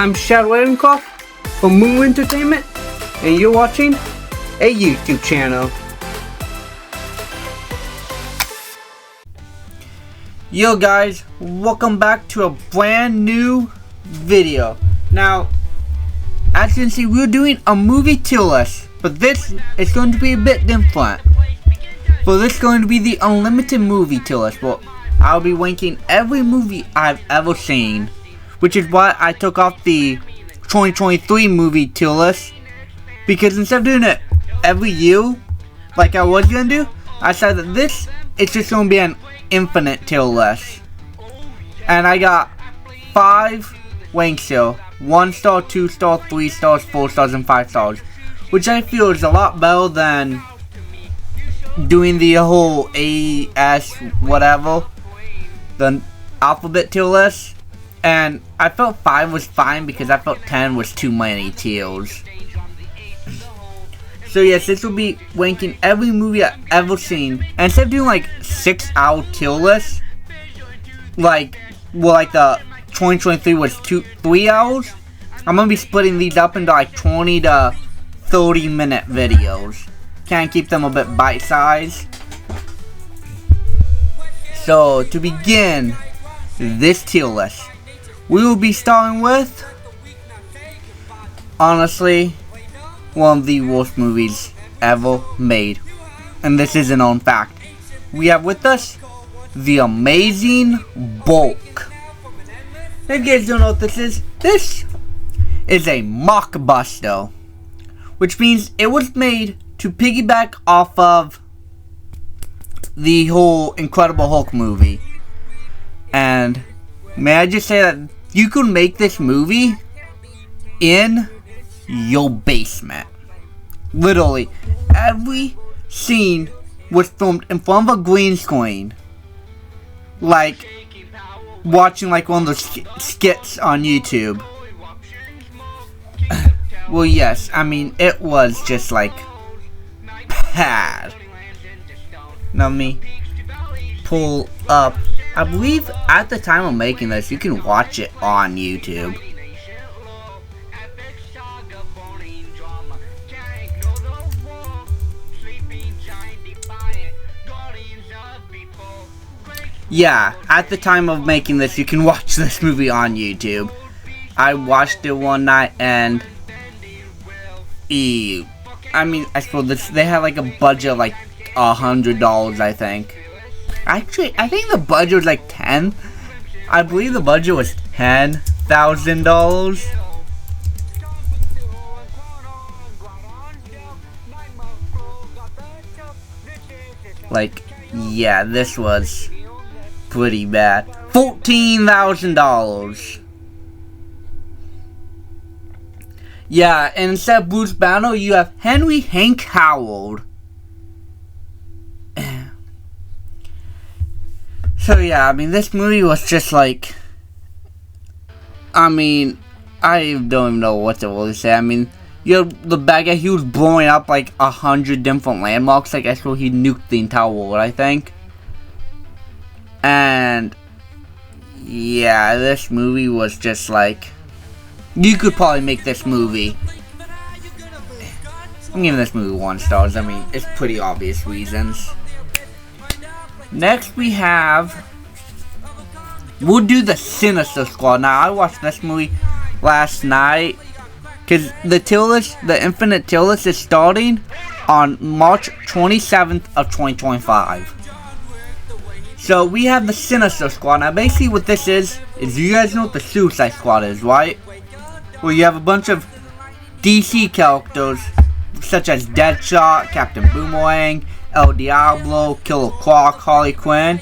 I'm Shadybug from Moon Entertainment, and you're watching a YouTube channel. Yo guys, welcome back to a brand new video. Now, as you can see, we're doing a movie tier list, but this is going to be a bit different. So this is going to be the unlimited movie tier list. Well, I'll be ranking every movie I've ever seen, which is why I took off the 2023 movie tier list, because instead of doing it every year like I was gonna do, I decided that this is just gonna be an infinite tier list. And I got 5 ranks here: 1 star, 2 star, 3 stars, 4 stars, and 5 stars, which I feel is a lot better than doing the whole A, S, whatever, the alphabet tier list. And I felt 5 was fine because I felt 10 was too many tiers. So yes, this will be ranking every movie I've ever seen. And instead of doing like 6-hour tier lists, like the 2023 was 3 hours, I'm gonna be splitting these up into like 20 to 30 minute videos. Can't keep them a bit bite-sized. So to begin this tier list, we will be starting with, honestly, one of the worst movies ever made. And this is a known fact. We have with us The Amazing Bulk. If you guys don't know what this is a mockbuster, which means it was made to piggyback off of the whole Incredible Hulk movie. And may I just say that you can make this movie in your basement. Literally, every scene was filmed in front of a green screen. Like watching like one of those skits on YouTube. Well, yes, I mean, it was just like bad. Now let me pull up. I believe at the time of making this, you can watch it on YouTube. Yeah, at the time of making this, you can watch this movie on YouTube. I watched it one night and I mean, I suppose they had like a budget of like $100, I think. Actually, I think the budget was like 10. I believe the budget was $10,000. Like, yeah, this was pretty bad. $14,000. Yeah, and instead of Bruce Banner, you have Henry Hank Howard. So yeah, I mean, this movie was just like, I mean, I don't even know what to really say. I mean, you have the bad guy, he was blowing up like 100 different landmarks. Like, I suppose he nuked the entire world, I think. And yeah, this movie was just like, you could probably make this movie. I'm giving this movie 1 star. I mean, it's pretty obvious reasons. Next we'll do the Sinister Squad. Now, I watched this movie last night, because the infinite tier list is starting on March 27th of 2025. So we have the Sinister Squad. Now basically what this is you guys know what the Suicide Squad is, right? Where you have a bunch of DC characters such as Deadshot, Captain Boomerang, El Diablo, Killer Croc, Harley Quinn,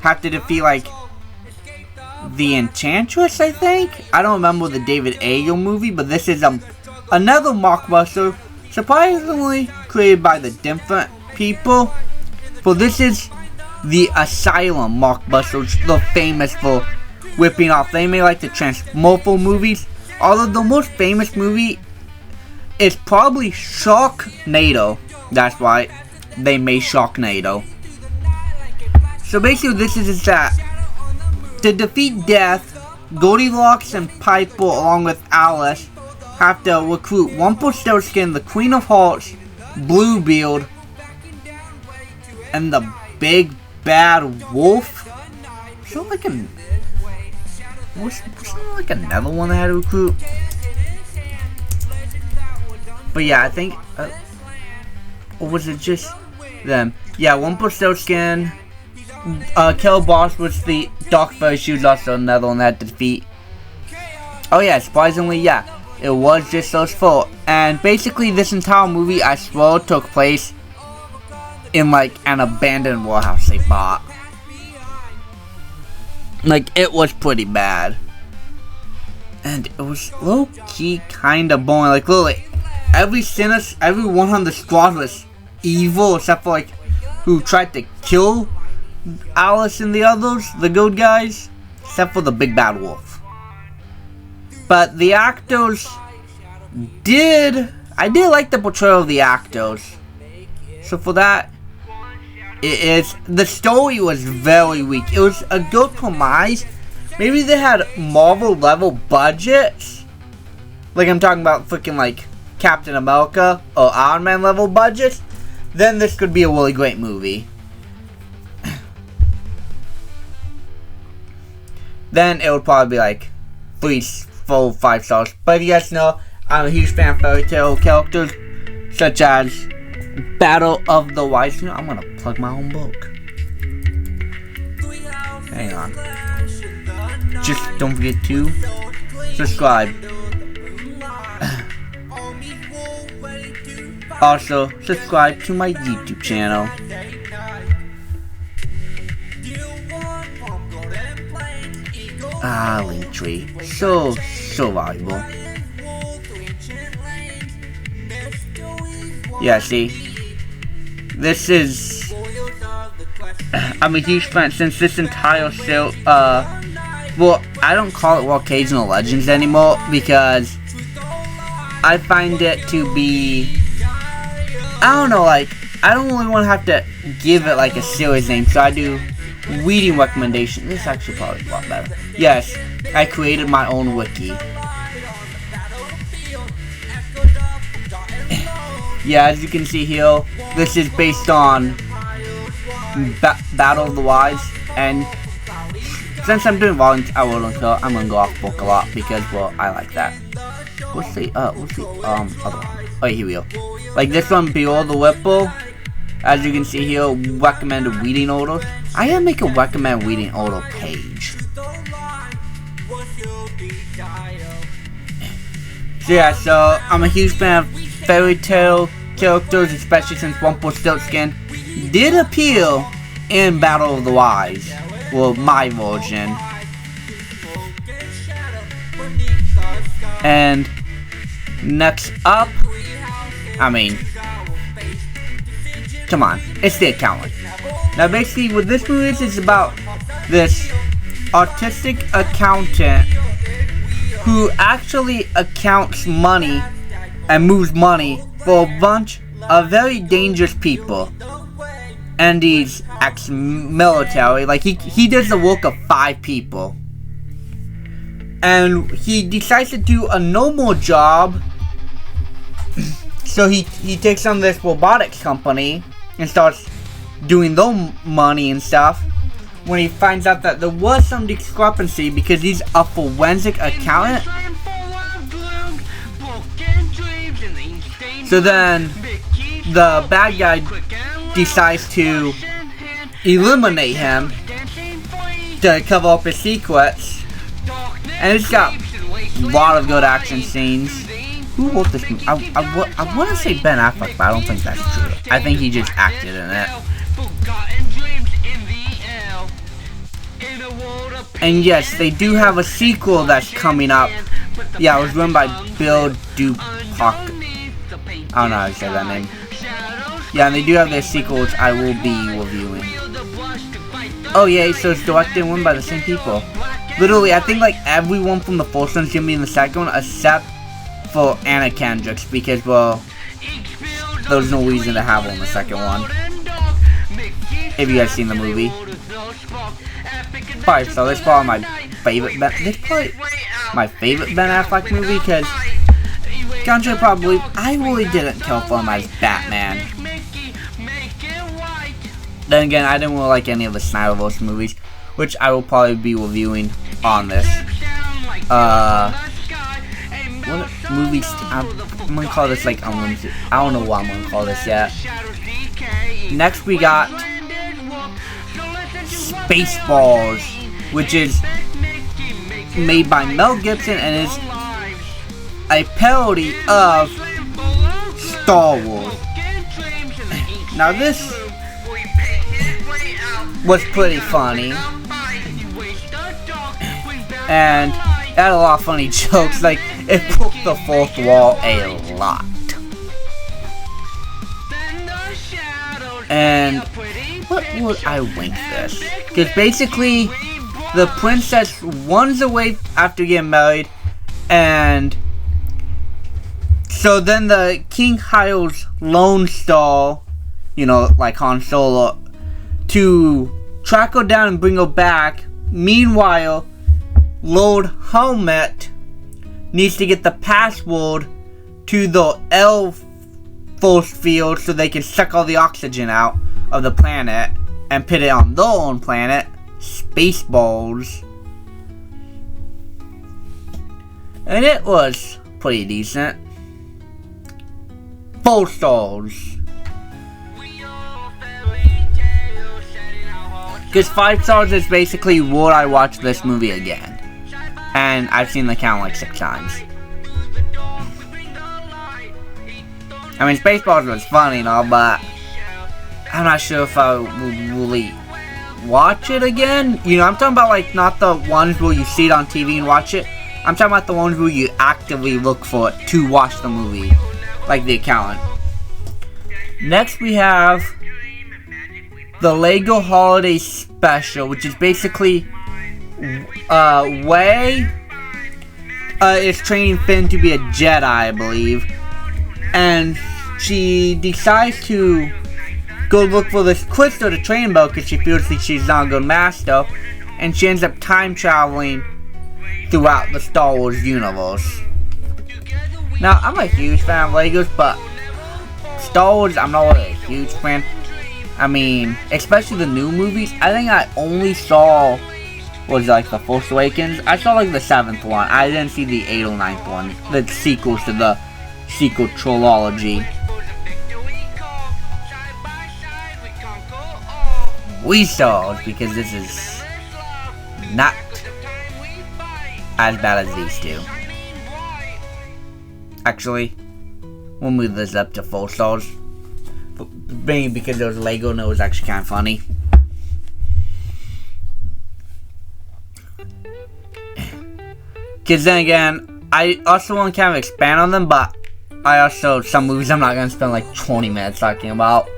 have to defeat like the Enchantress, I think? I don't remember the David Ayer movie, but this is another mockbuster, surprisingly created by the different people. But this is the Asylum mockbuster, which they're famous for ripping off. They made like the Transmorpho movies. Although the most famous movie is probably Sharknado. That's right, they made Sharknado. So basically this is that to defeat death, Goldilocks and Piper, along with Alice, have to recruit Rumpelstiltskin, the Queen of Hearts, Bluebeard, and the Big Bad Wolf. Wasn't like another one they had to recruit? But yeah, I think, or was it just them? Yeah, Rumpelstiltskin, Killer Boss was the Dark Fairy. She was also another one that had to defeat. Oh yeah, surprisingly, yeah, it was just those four. And basically, this entire movie, I swear, took place in like an abandoned warehouse they bought. Like, it was pretty bad. And it was low-key kinda boring. Like, literally, everyone on the squad was evil, except for, like, who tried to kill Alice and the others, the good guys, except for the Big Bad Wolf. But the actors I did like the portrayal of the actors. So for that, the story was very weak. It was a good premise. Maybe they had Marvel level budgets. Like, I'm talking about freaking like Captain America or Iron Man level budgets. Then this could be a really great movie. Then it would probably be like 3, 4, 5 stars. But you guys know, I'm a huge fan of fairy tale characters such as Battle of the Wise. You know, I'm gonna plug my own book. Hang on. Just don't forget to subscribe. Also, subscribe to my YouTube channel. Linktree. So valuable. Yeah, see? This is... I'm a huge fan since this entire show, well, I don't call it Occasional Legends anymore because I find it to be... I don't know, like, I don't really want to have to give it like a series name, so I do reading recommendation. This is actually probably a lot better. Yes, I created my own wiki. Yeah, as you can see here, this is based on Battle of the Wise, and since I'm doing volumes, I will link I'm gonna go off book a lot because, well, I like that. What's the other one? Oh, here we go. Like this one, Below the Whipple. As you can see here, recommended reading orders. I gotta make a recommend reading order page. So yeah, so I'm a huge fan of fairy tale characters, especially since Rumpelstiltskin did appear in Battle of the Wise. Well, my version. And next up, I mean, come on, it's the accountant. Now basically what this movie is about this autistic accountant who actually accounts money and moves money for a bunch of very dangerous people. And he's ex-military, like he does the work of 5 people. And he decides to do a normal job. So he takes on this robotics company and starts doing their money and stuff. When he finds out that there was some discrepancy because he's a forensic accountant. So then the bad guy decides to eliminate him to cover up his secrets. And it's got a lot of good action scenes. Who wrote this movie? I want to say Ben Affleck, but I don't think that's true. I think he just acted in it. And yes, they do have a sequel that's coming up. Yeah, it was written by Bill Dupac. I don't know how to say that name. Yeah, and they do have their sequels I will be reviewing. Oh yeah, so it's directed and written by the same people. Literally, I think like everyone from the first one's gonna be in the second one, except for Anna Kendrick, because, well, there's no reason to have her in the second one. If you guys seen the movie. 5 stars, that's probably my favorite Ben. This is probably my favorite Ben Affleck movie because, contrary to probably, I really didn't care for him as Batman. Then again, I didn't really like any of the Snyderverse movies, which I will probably be reviewing on this. What movies? I'm gonna call this like unlimited. I don't know what I'm gonna call this yet. Next we got Spaceballs, which is made by Mel Gibson and is a parody of Star Wars. Now this was pretty funny, and it had a lot of funny jokes. Like, it broke the fourth wall a lot. And what would I rank this? Because basically, the princess runs away after getting married, and so then the king hires Lone Star, you know, like Han Solo, to track her down and bring her back. Meanwhile, Lord Helmet needs to get the password to the L force field so they can suck all the oxygen out of the planet and put it on their own planet, Spaceballs. And it was pretty decent. 4 stars. Because 5 stars is basically would I watch this movie again. And I've seen the count like 6 times. I mean, Spaceballs was funny and all, but I'm not sure if I would really watch it again. You know, I'm talking about like not the ones where you see it on TV and watch it. I'm talking about the ones where you actively look for it to watch the movie. Like The Accountant. Next we have the Lego Holiday Special, which is basically Way is training Finn to be a Jedi, I believe, and she decides to go look for this crystal to train about because she feels like she's not a good master, and she ends up time traveling throughout the Star Wars universe. Now, I'm a huge fan of Legos, but Star Wars, I'm not really a huge fan. I mean, especially the new movies. I think I only saw, was like The Force Awakens. I saw like the 7th one. I didn't see the 8th or 9th one. The sequels to the sequel trilogy. We saw, because this is not as bad as these two. Actually, we'll move this up to 4 stars. Maybe because there was Lego and it was actually kind of funny. Because then again, I also want to kind of expand on them, but I also, some movies I'm not going to spend like 20 minutes talking about.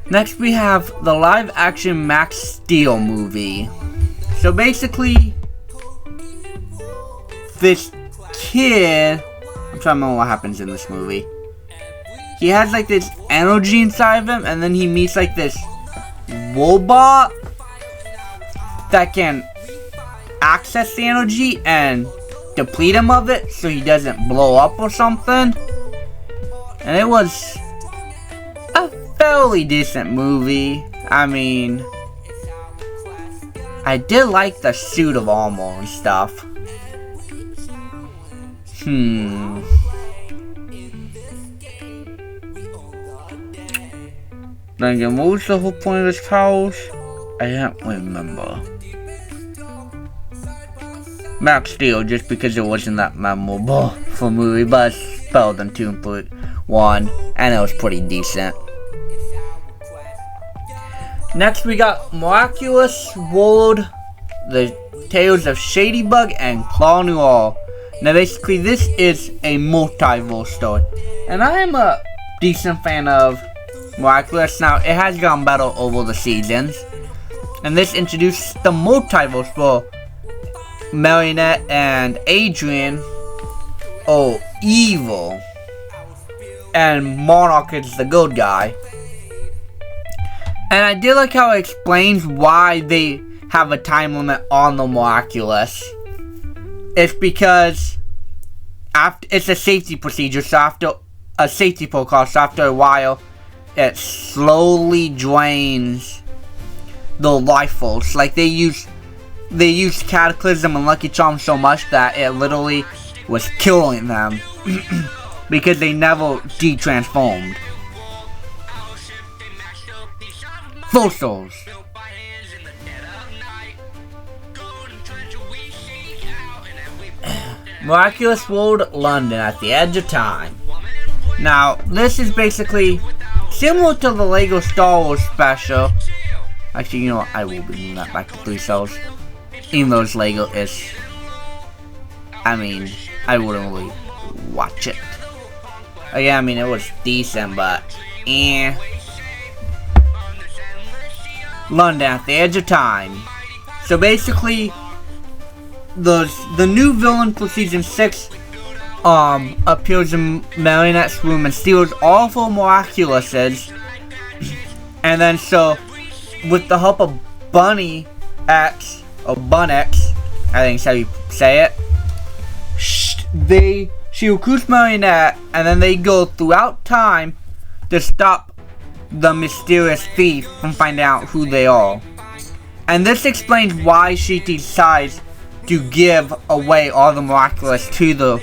Next we have the live action Max Steel movie. So basically, this kid, I'm trying to remember what happens in this movie. He has like this energy inside of him, and then he meets like this robot that can access the energy and deplete him of it so he doesn't blow up or something. And it was a fairly decent movie. I mean, I did like the suit of armor and stuff. Then again, what was the whole point of his powers? I don't remember. Max Steel, just because it wasn't that memorable for a movie, but it's better than 2 and 1, and it was pretty decent. Next we got Miraculous World, the Tales of Shadybug and Noir. Now basically this is a multiverse story, and I am a decent fan of Miraculous. Now it has gotten better over the seasons, and this introduces the multiverse for Marionette and Adrian are evil, and Monarch is the good guy. And I did like how it explains why they have a time limit on the Miraculous. It's because it's a safety procedure, so after a safety protocol, so after a while, it slowly drains the life force. Like they used Cataclysm and Lucky Charm so much that it literally was killing them because they never de-transformed. Full Souls. Miraculous World London at the Edge of Time. Now, this is basically similar to the Lego Star Wars special. Actually, you know what? I will be moving that back to 3 cells. Even though it's Lego, I mean, I wouldn't really watch it. Oh yeah, I mean, it was decent, but London at the Edge of Time. So basically, the new villain for season 6 appears in Marionette's room and steals all of her Miraculouses. And then so, with the help of Bunny X, or Bun X, I think is how you say it, she recruits Marionette, and then they go throughout time to stop the mysterious thief from finding out who they are. And this explains why she decides to give away all the Miraculous to the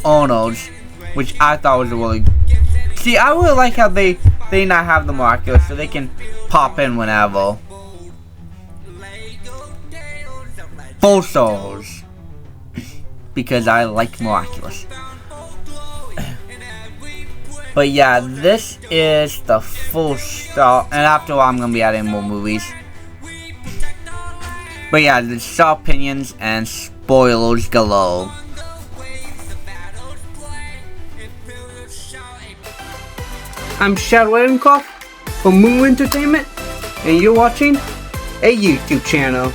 owners, which I thought was a really... See, I really like how they not have the Miraculous, so they can pop in whenever. Full Souls. Because I like Miraculous. But yeah, this is the full start, and after all, I'm gonna be adding more movies. But yeah, the star opinions and spoilers galore. I'm Shadow Ravencroft from Moon Entertainment, and you're watching a YouTube channel.